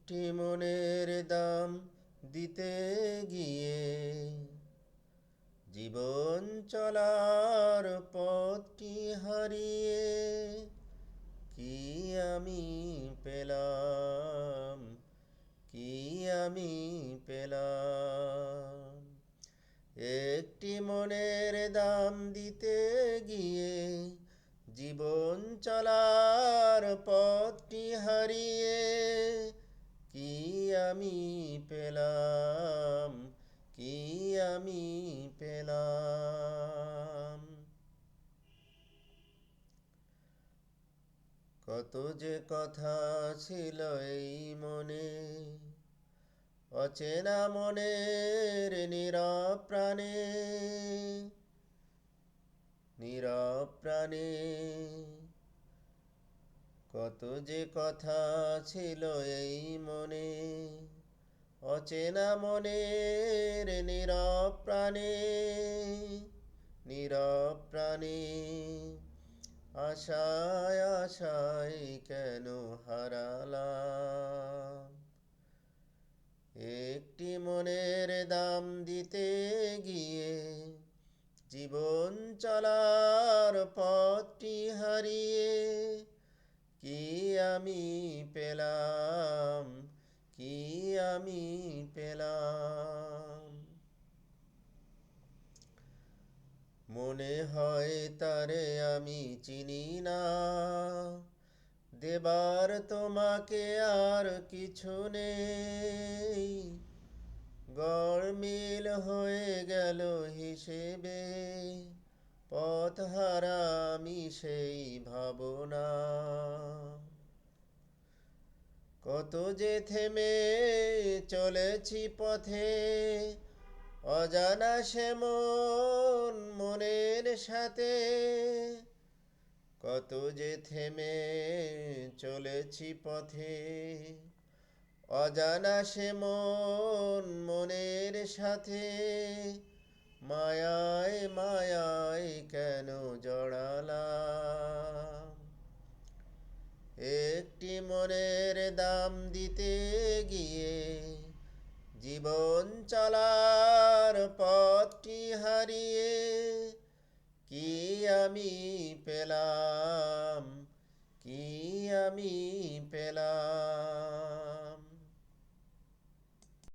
একটি মনের দাম দিতে গিয়ে জীবন চলার পথটি হারিয়ে কি আমি পেলাম, কি আমি পেলাম। একটি মনের দাম দিতে গিয়ে জীবন চলার পথটি হারিয়ে কি আমি পেলাম, কি আমি পেলাম। কত যে কথা ছিল এই মনে, অচেনা মনের নীরব প্রাণে, নীরব প্রাণে। কত যে কথা ছিল এই মনে, অচেনা মনের নীরব প্রাণে, নীরব প্রাণে। আশায় আশায় কেন হারালাম, একটি মনের দাম দিতে গিয়ে জীবন চলার পথটি হারিয়ে কি আমি পেলাম, কি আমি পেলাম। মনে হয় তারে আমি চিনি না, দেবার তোমাকে আর কিছু নেই। গড়মিল হয়ে গেল হিসেবে, পথ হারা আমি সেই ভাবনা। কত যে থেমে চলেছি পথে, অজানা সে মন মনের সাথে। কত যে থেমে চলেছি পথে, অজানা সে মন মনের সাথে। মায়ায় মায়ায় কেন জড়ালাম, একটি মনের দাম দিতে গিয়ে জীবন চলার পথটি হারিয়ে কি আমি পেলাম, কি আমি পেলাম।